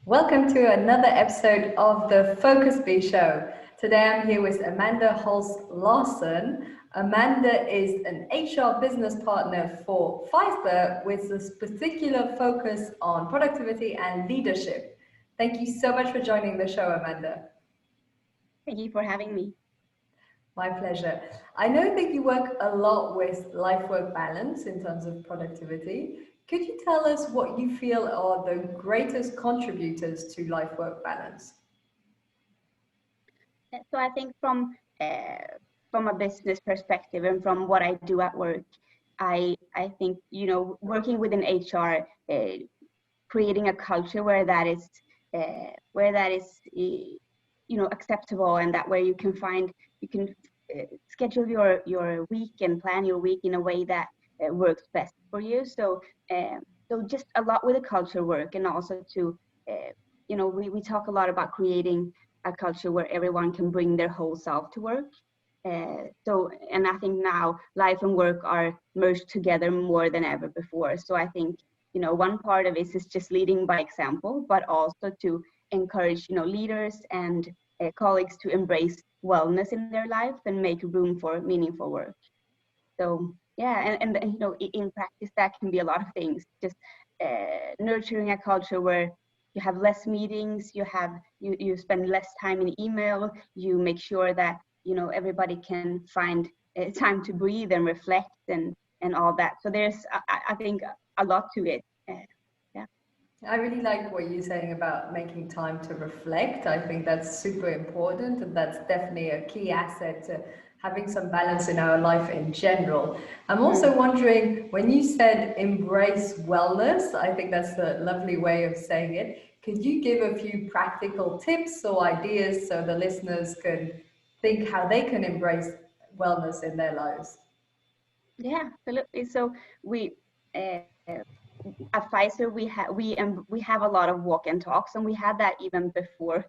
Welcome to another episode of the Focus Bee Show. Today I'm here with Amanda Holst Larsen. Amanda is an HR business partner for Pfizer with this particular focus on productivity and leadership. Thank you so much for joining the show, Amanda. Thank you for having me. My pleasure. I know that you work a lot with life-work balance in terms of productivity. Could you tell us what you feel are the greatest contributors to life-work balance? So I think from a business perspective and from what I do at work, I think working within HR, creating a culture where that is acceptable, and that where you can schedule your week and plan your week in a way that works best for you. So just a lot with the culture work, and also to we talk a lot about creating a culture where everyone can bring their whole self to work. And I think now life and work are merged together more than ever before. So I think one part of it is just leading by example, but also to encourage leaders and colleagues to embrace wellness in their life and make room for meaningful work. So yeah, and in practice that can be a lot of things. Just nurturing a culture where you have less meetings, you spend less time in email, you make sure that everybody can find time to breathe and reflect and all that. So there's I think a lot to it. I really like what you're saying about making time to reflect. I think that's super important, and that's definitely a key asset to having some balance in our life in general. I'm also wondering, when you said embrace wellness, I think that's a lovely way of saying it. Could you give a few practical tips or ideas so the listeners can think how they can embrace wellness in their lives? Yeah, absolutely. So we at Pfizer we have a lot of walk and talks, and we had that even before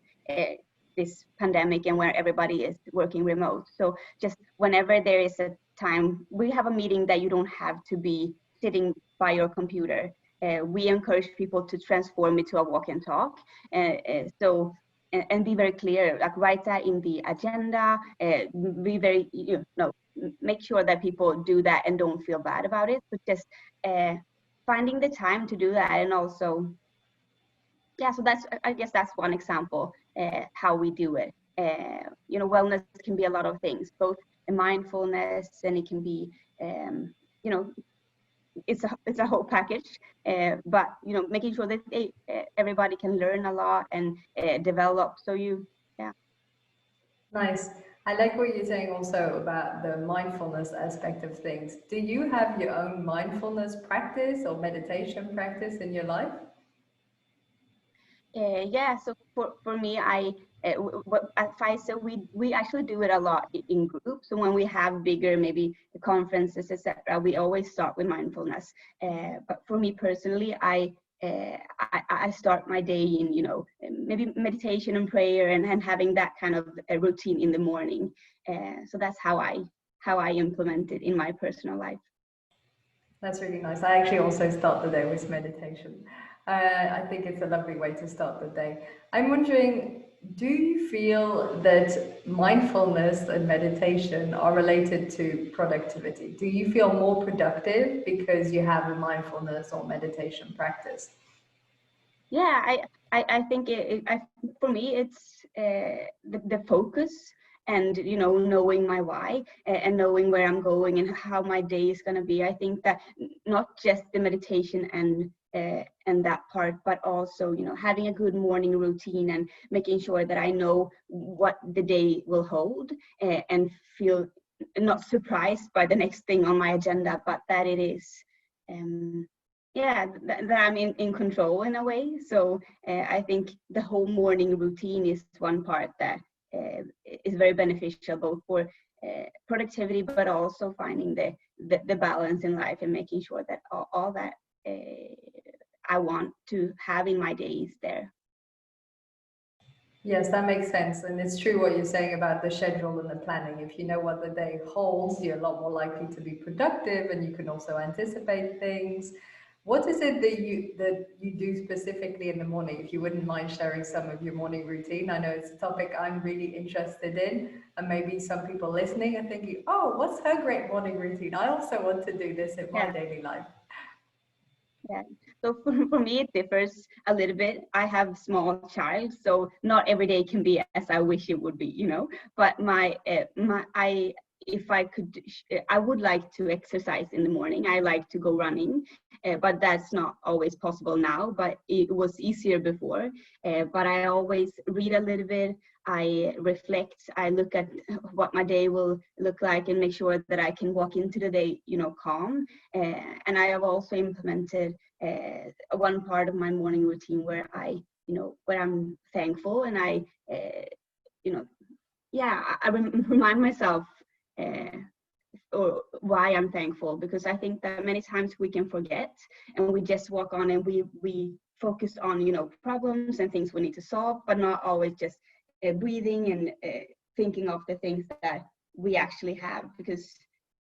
this pandemic and where everybody is working remote. So just whenever there is a time, we have a meeting that you don't have to be sitting by your computer. We encourage people to transform it to a walk and talk. And be very clear, like write that in the agenda, be very, make sure that people do that and don't feel bad about it, but just finding the time to do that. And also, so I guess that's one example, how we do it. Wellness can be a lot of things, both mindfulness, and it can be, it's a whole package, but making sure that everybody can learn a lot and develop. So Nice. I like what you're saying also about the mindfulness aspect of things. Do you have your own mindfulness practice or meditation practice in your life? So for me, at Pfizer we actually do it a lot in groups. So when we have bigger maybe conferences, etc., we always start with mindfulness. But for me personally, I start my day in maybe meditation and prayer, and having that kind of a routine in the morning. So that's how I implement it in my personal life. That's really nice. I actually also start the day with meditation. I think it's a lovely way to start the day. I'm wondering, do you feel that mindfulness and meditation are related to productivity? Do you feel more productive because you have a mindfulness or meditation practice? Yeah, I think for me it's the focus, and knowing my why, and knowing where I'm going and how my day is going to be. I think that not just the meditation and that part, but also having a good morning routine and making sure that I know what the day will hold, and feel not surprised by the next thing on my agenda, but that it is that I'm in control in a way. So I think the whole morning routine is one part that is very beneficial, both for productivity, but also finding the balance in life and making sure that all that I want to have in my day is there. Yes, that makes sense. And it's true what you're saying about the schedule and the planning. If you know what the day holds, you're a lot more likely to be productive, and you can also anticipate things. What is it that you do specifically in the morning? If you wouldn't mind sharing some of your morning routine, I know it's a topic I'm really interested in, and maybe some people listening are thinking, "Oh, what's her great morning routine? I also want to do this in my Yeah. daily life." Yeah. So for me, it differs a little bit. I have a small child, so not every day can be as I wish it would be, you know. But if I could, I would like to exercise in the morning. I like to go running, but that's not always possible now. But it was easier before. But I always read a little bit. I reflect. I look at what my day will look like and make sure that I can walk into the day, you know, calm. And I have also implemented one part of my morning routine where where I'm thankful, and you know, yeah, I remind myself or why I'm thankful, because I think that many times we can forget and we just walk on and we focus on, you know, problems and things we need to solve, but not always just breathing and thinking of the things that we actually have, because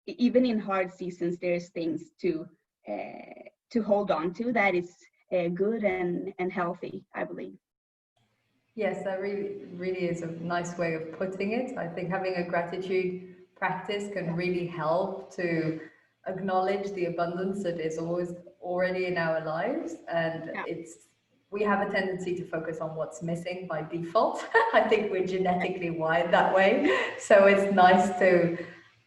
even in hard seasons there's things to hold on to that is good and healthy, I believe. Yes, that really is a nice way of putting it. I think having a gratitude practice can really help to acknowledge the abundance that is always already in our lives. And Yeah. we have a tendency to focus on what's missing by default. I think we're genetically wired that way. So it's nice to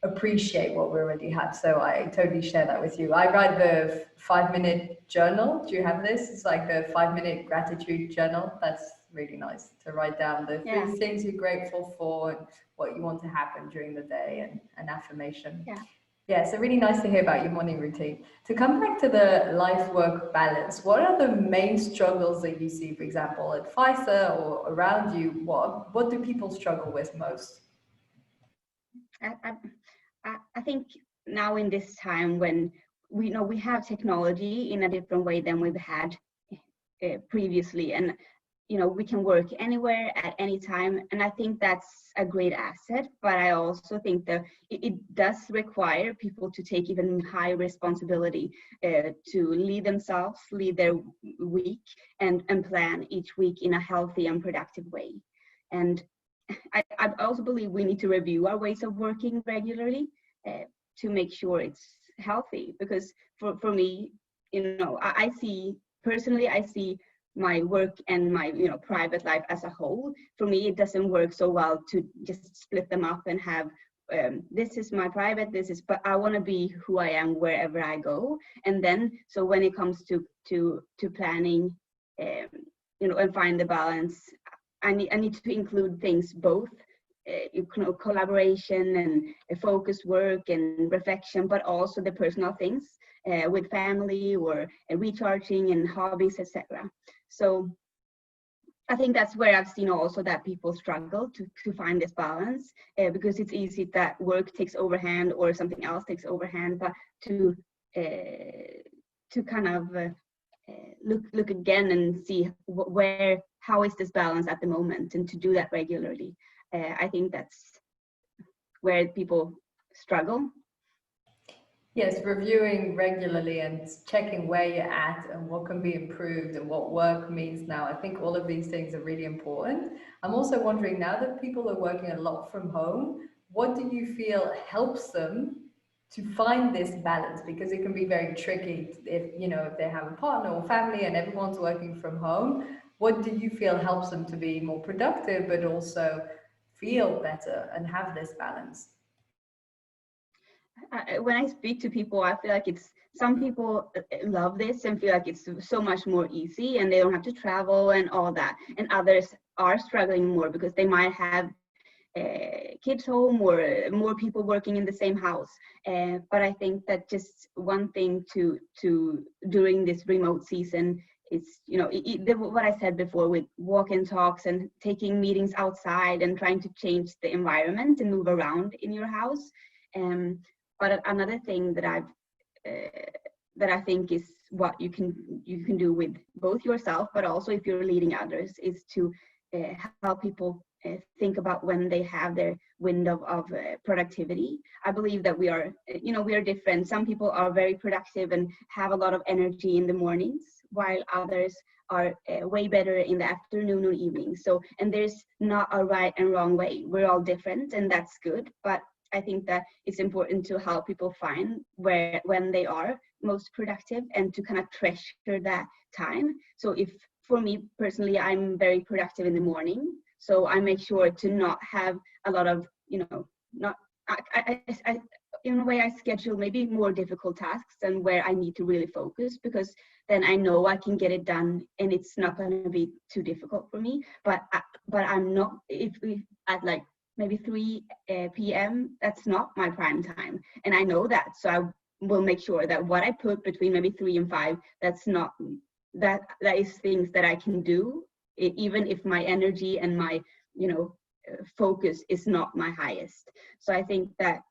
appreciate what we already have. So I totally share that with you. I write the 5-minute journal. Do you have this? It's like the 5-minute gratitude journal. That's really nice to write down the Yeah. three things you're grateful for and what you want to happen during the day, and an affirmation. Yeah. Yeah, so really nice to hear about your morning routine. To come back to the life-work balance, what are the main struggles that you see, for example, at Pfizer or around you? What do people struggle with most? I, I think now in this time when we know we have technology in a different way than we've had previously, and you know, we can work anywhere at any time, and I think that's a great asset. But I also think that it does require people to take even higher responsibility to lead themselves, lead their week, and plan each week in a healthy and productive way. And I also believe we need to review our ways of working regularly to make sure it's healthy. Because for me, you know, I see personally, I see my work and my, you know, private life as a whole. For me, it doesn't work so well to just split them up and have this is my private, this is, but I want to be who I am wherever I go. And then, so when it comes to planning, you know, and find the balance, I need to include things both, you know, collaboration and focused work and reflection, but also the personal things with family or recharging and hobbies, etc. So I think that's where I've seen also that people struggle to find this balance because it's easy that work takes overhand or something else takes overhand, but to kind of look again and see how is this balance at the moment, and to do that regularly. I think that's where people struggle. Yes, reviewing regularly and checking where you're at and what can be improved and what work means now. I think all of these things are really important. I'm also wondering, now that people are working a lot from home, what do you feel helps them to find this balance? Because it can be very tricky if, you know, if they have a partner or family and everyone's working from home. What do you feel helps them to be more productive, but also feel better and have this balance? When I speak to people, I feel like it's some people love this and feel like it's so much more easy and they don't have to travel and all that. And others are struggling more because they might have kids home or more people working in the same house. But I think that just one thing to during this remote season is, you know, what I said before with walk-in talks and taking meetings outside and trying to change the environment and move around in your house. But another thing that I think is what you can do with both yourself, but also if you're leading others, is to help people think about when they have their window of productivity. I believe that we are, we are different. Some people are very productive and have a lot of energy in the mornings, while others are way better in the afternoon or evening. So, and there's not a right and wrong way. We're all different, and that's good. But I think that it's important to help people find when they are most productive, and to kind of treasure that time. So if, for me personally, I'm very productive in the morning, so I make sure to not have a lot of, not, I in a way I schedule maybe more difficult tasks and where I need to really focus, because then I know I can get it done and it's not going to be too difficult for me. But I'm not, if we at like maybe 3 p.m., that's not my prime time, and I know that. So I will make sure that what I put between maybe 3 and 5, that's not, that is things that I can do, even if my energy and my focus is not my highest. So I think that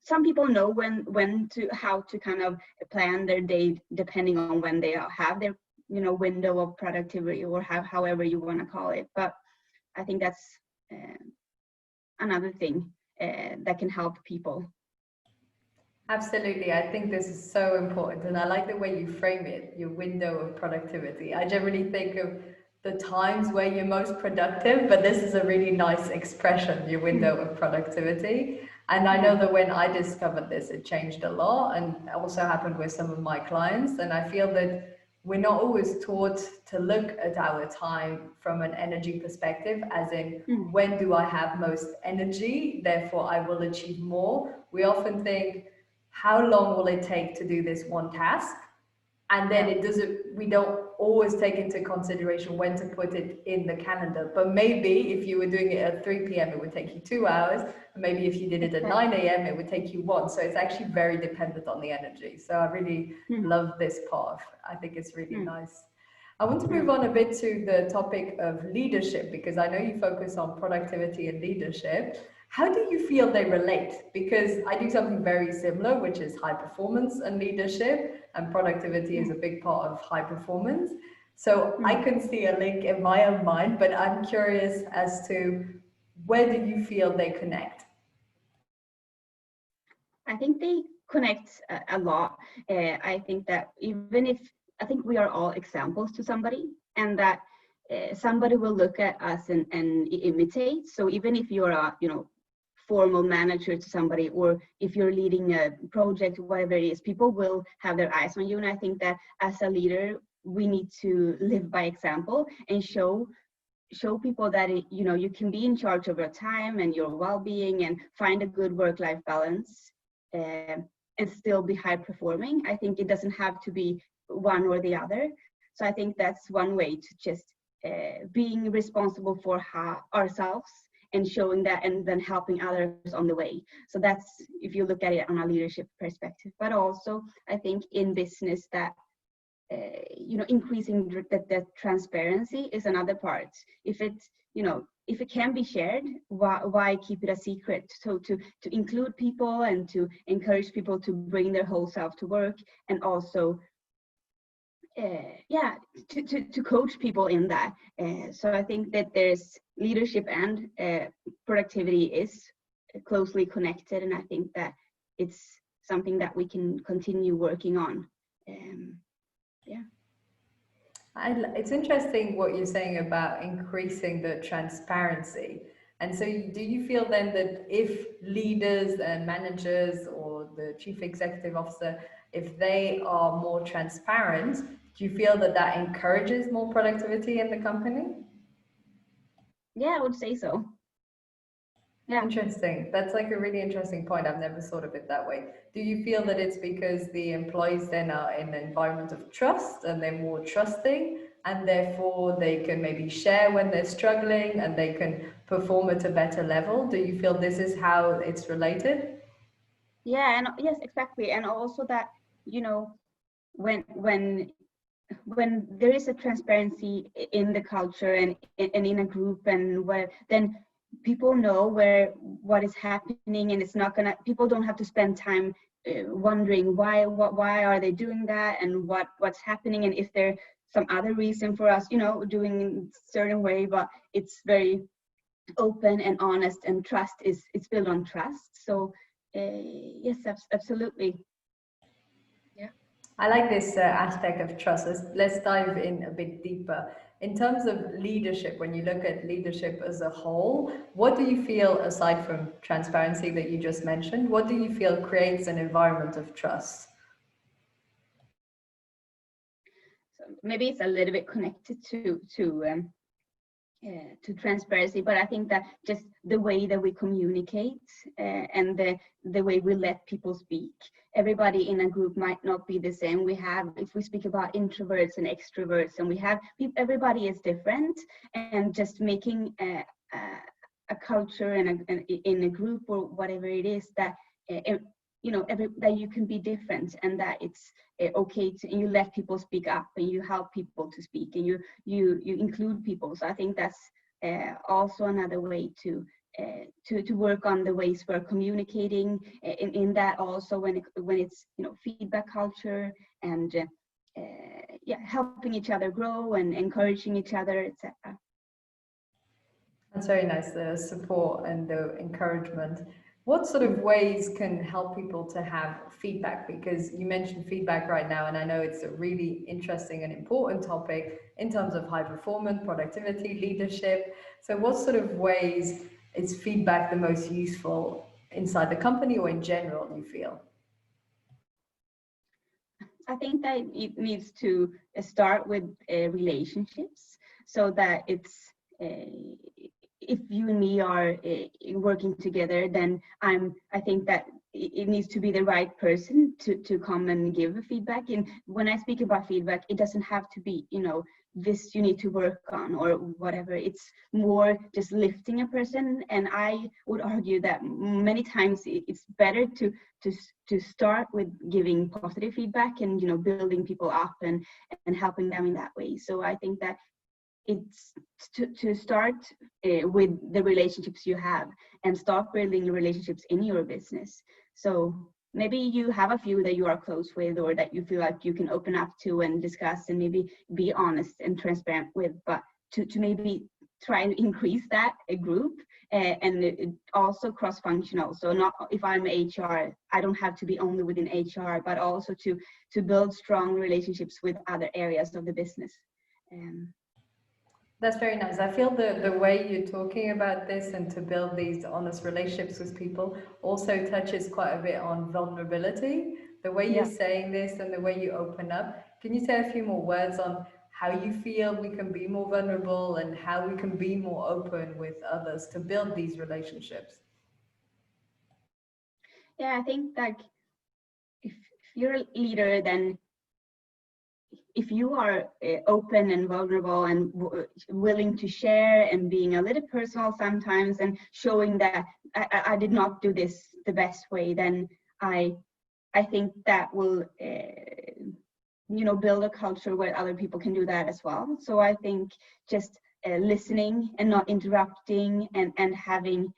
some people know how to kind of plan their day depending on when they have their window of productivity, or however you want to call it. But I think that's another thing that can help people. Absolutely. I think this is so important. And I like the way you frame it, your window of productivity. I generally think of the times where you're most productive, but this is a really nice expression, your window of productivity. And I know that when I discovered this, it changed a lot, and also happened with some of my clients. And I feel that we're not always taught to look at our time from an energy perspective, as in, when do I have most energy, therefore I will achieve more. We often think, how long will it take to do this one task? And then we don't always take into consideration when to put it in the calendar. But maybe if you were doing it at 3 p.m., it would take you 2 hours. And maybe if you did it at 9 a.m., it would take you 1. So it's actually very dependent on the energy. So I really love this part. I think it's really nice. I want to move on a bit to the topic of leadership, because I know you focus on productivity and leadership. How do you feel they relate? Because I do something very similar, which is high performance and leadership, and productivity is a big part of high performance. So I can see a link in my own mind, but I'm curious as to, where do you feel they connect? I think they connect a lot. I think that I think we are all examples to somebody, and that somebody will look at us and imitate. So even if you're a, formal manager to somebody, or if you're leading a project, whatever it is, people will have their eyes on you. And I think that as a leader, we need to live by example and show people that you can be in charge of your time and your well-being, and find a good work-life balance, and still be high performing. I think it doesn't have to be one or the other. So I think that's one way to just being responsible for ourselves, and showing that, and then helping others on the way. So that's, if you look at it on a leadership perspective. But also I think in business that increasing the transparency is another part. If it can be shared, why keep it a secret? So to include people, and to encourage people to bring their whole self to work, and also to coach people in that. So I think that there's leadership and productivity is closely connected, and I think that it's something that we can continue working on. It's interesting what you're saying about increasing the transparency. And so do you feel then that if leaders and managers, or the chief executive officer, if they are more transparent, do you feel that encourages more productivity in the company? Yeah, I would say so. Yeah. Interesting. That's like a really interesting point. I've never thought of it that way. Do you feel that it's because the employees then are in an environment of trust, and they're more trusting, and therefore they can maybe share when they're struggling, and they can perform at a better level? Do you feel this is how it's related? Yeah, and yes, exactly. And also that, when there is a transparency in the culture, and in a group, and where then people know what is happening, and people don't have to spend time wondering why are they doing that, and what's happening, and if there's some other reason for us doing in a certain way. But it's very open and honest, and trust is, it's built on trust. So yes, absolutely. Yeah. I like this aspect of trust. Let's dive in a bit deeper. In terms of leadership, when you look at leadership as a whole, what do you feel, aside from transparency that you just mentioned, what do you feel creates an environment of trust? So maybe it's a little bit connected to transparency, but I think that just the way that we communicate and the way we let people speak. Everybody in a group might not be the same. We have, if we speak about introverts and extroverts, and we have, everybody is different, and just making a culture and in a group or whatever it is, that you know, that you can be different, and that it's okay to, and you let people speak up, and you help people to speak, and you include people. So I think that's also another way to work on the ways we're communicating. In that also, when it's, you know, feedback culture, and yeah, helping each other grow and encouraging each other, etc. That's very nice, the support and the encouragement. What sort of ways can help people to have feedback? Because you mentioned feedback right now, and I know it's a really interesting and important topic in terms of high performance, productivity, leadership. So what sort of ways is feedback the most useful inside the company or in general, you feel? I think that it needs to start with relationships, so that it's if you and me are working together, then I think that it needs to be the right person to come and give feedback. And when I speak about feedback, it doesn't have to be, you know, this you need to work on or whatever. It's more just lifting a person. And I would argue that many times it's better to start with giving positive feedback, and, you know, building people up and helping them in that way. So I think that it's to start with the relationships you have, and start building relationships in your business. So maybe you have a few that you are close with, or that you feel like you can open up to and discuss and maybe be honest and transparent with, but to maybe try and increase that group, and also cross-functional. So not, if I'm HR, I don't have to be only within HR, but also to build strong relationships with other areas of the business. That's very nice. I feel the way you're talking about this and to build these honest relationships with people also touches quite a bit on vulnerability. The way Yeah. you're saying this and the way you open up. Can you say a few more words on how you feel we can be more vulnerable and how we can be more open with others to build these relationships? Yeah, I think like if you're a leader, then if you are open and vulnerable and willing to share, and being a little personal sometimes, and showing that I did not do this the best way, then I think that will you know, build a culture where other people can do that as well. So I think just listening and not interrupting, and having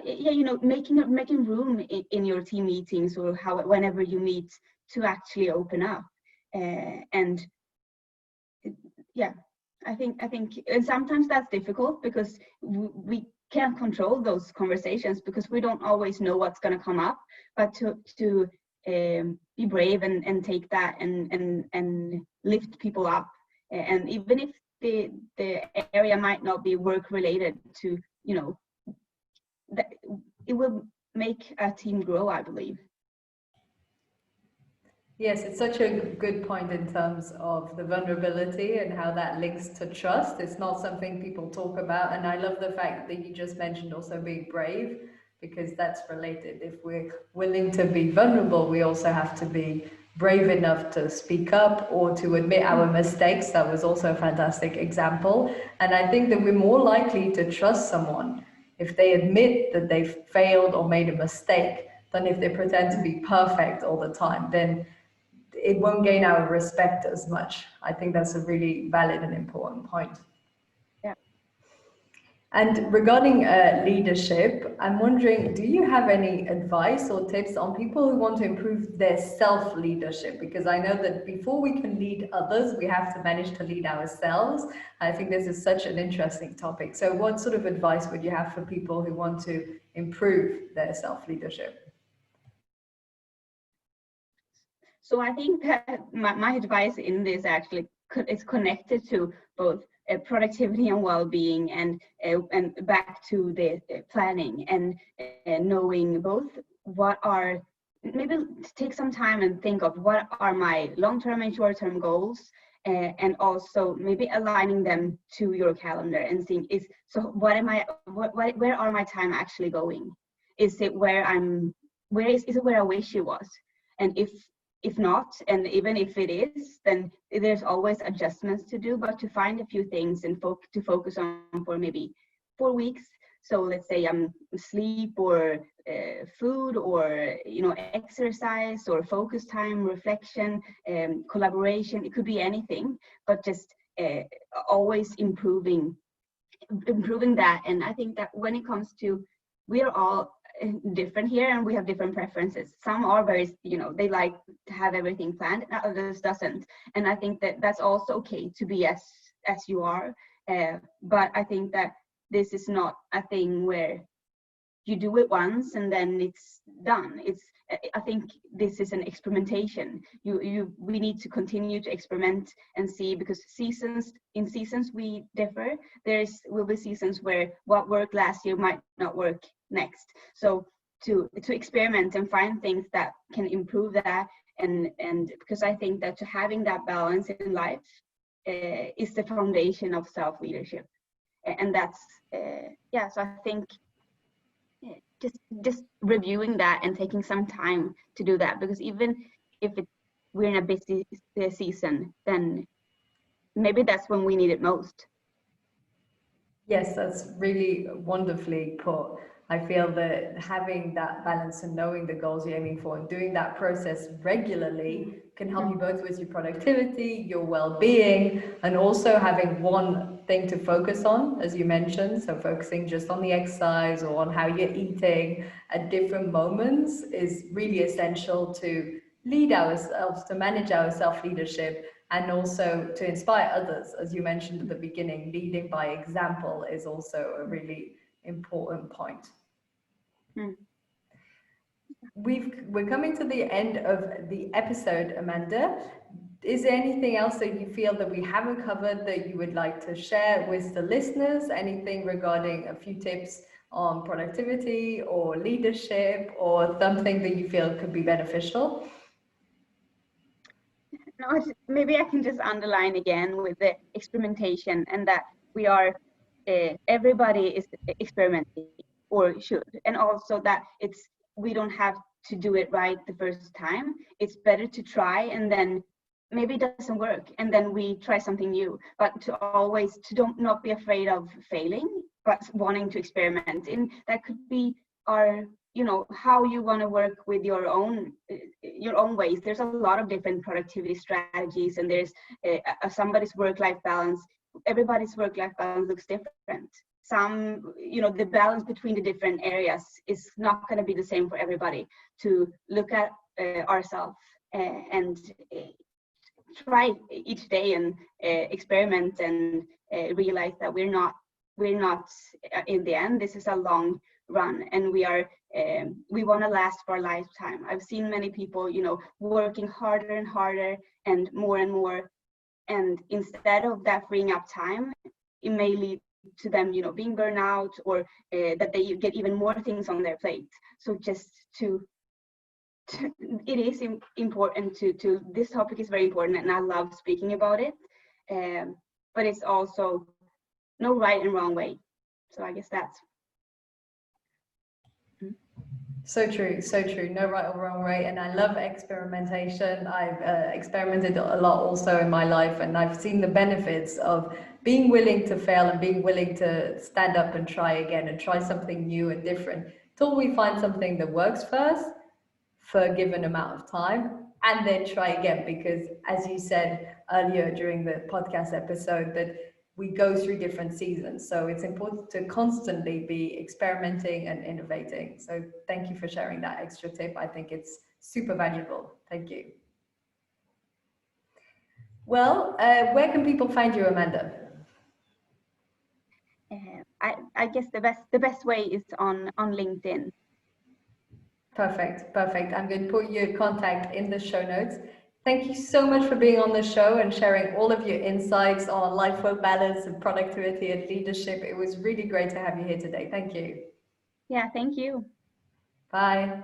you know, making room in your team meetings, or whenever you meet, to actually open up. And yeah, I think, and sometimes that's difficult, because we can't control those conversations, because we don't always know what's going to come up. But to be brave and take that and lift people up, and even if the area might not be work related, to, you know, that it will make a team grow, I believe. Yes, it's such a good point in terms of the vulnerability and how that links to trust. It's not something people talk about. And I love the fact that you just mentioned also being brave, because that's related. If we're willing to be vulnerable, we also have to be brave enough to speak up or to admit our mistakes. That was also a fantastic example. And I think that we're more likely to trust someone if they admit that they've failed or made a mistake than if they pretend to be perfect all the time. Then it won't gain our respect as much. I think that's a really valid and important point. Yeah. And regarding leadership, I'm wondering, do you have any advice or tips on people who want to improve their self-leadership? Because I know that before we can lead others, we have to manage to lead ourselves. I think this is such an interesting topic. So what sort of advice would you have for people who want to improve their self-leadership? So I think that my advice in this actually is connected to both productivity and well-being, and back to the planning and knowing both what are, maybe take some time and think of what are my long-term and short-term goals, and also maybe aligning them to your calendar and seeing what am I, where are my time actually going? Is it where is it where I wish it was? And if not, and even if it is, then there's always adjustments to do, but to find a few things and to focus on for maybe 4 weeks. So let's say sleep or food, or exercise, or focus time, reflection, collaboration. It could be anything, but just always improving that. And I think that when it comes to, we are all different here, and we have different preferences. Some are very, they like to have everything planned, and others doesn't. And I think that that's also okay to be as you are. But I think that this is not a thing where you do it once and then it's done. I think this is an experimentation. We need to continue to experiment and see, because seasons we differ. Will be seasons where what worked last year might not work next. So to experiment and find things that can improve that, and because I think that having that balance in life is the foundation of self-leadership. And that's so I think just reviewing that and taking some time to do that, because even if we're in a busy season, then maybe that's when we need it most. Yes, that's really wonderfully put. I feel that having that balance and knowing the goals you're aiming for and doing that process regularly can help you both with your productivity, your well-being, and also having one thing to focus on, as you mentioned. So focusing just on the exercise or on how you're eating at different moments is really essential to lead ourselves, to manage our self-leadership, and also to inspire others. As you mentioned at the beginning, leading by example is also a really important point. We're coming to the end of the episode, Amanda. Is there anything else that you feel that we haven't covered that you would like to share with the listeners? Anything regarding a few tips on productivity or leadership, or something that you feel could be beneficial? No, maybe I can just underline again with the experimentation, and that we are, everybody is experimenting, or should, and also that we don't have to do it right the first time. It's better to try, and then maybe it doesn't work, and then we try something new. But not be afraid of failing, but wanting to experiment. And that could be how you want to work with your own ways. There's a lot of different productivity strategies, and there's somebody's work-life balance. Everybody's work-life balance looks different. Some, the balance between the different areas is not going to be the same for everybody. To look at ourselves and try each day and experiment, and realize that we're not in the end. This is a long run, and we want to last for a lifetime. I've seen many people working harder and harder and more, and instead of that freeing up time, it may lead to them being burned out, or that they get even more things on their plate. So just it is important to this topic is very important, and I love speaking about it, but it's also no right and wrong way. So I guess that's so true, so true. No right or wrong way. And I love experimentation. I've experimented a lot also in my life, and I've seen the benefits of being willing to fail and being willing to stand up and try again and try something new and different till we find something that works first for a given amount of time, and then try again. Because as you said earlier during the podcast episode, that we go through different seasons. So it's important to constantly be experimenting and innovating. So thank you for sharing that extra tip. I think it's super valuable. Thank you. Well, where can people find you, Amanda? I guess the best way is on LinkedIn. Perfect, perfect. I'm going to put your contact in the show notes. Thank you so much for being on the show and sharing all of your insights on life-work balance and productivity and leadership. It was really great to have you here today. Thank you. Yeah, thank you. Bye.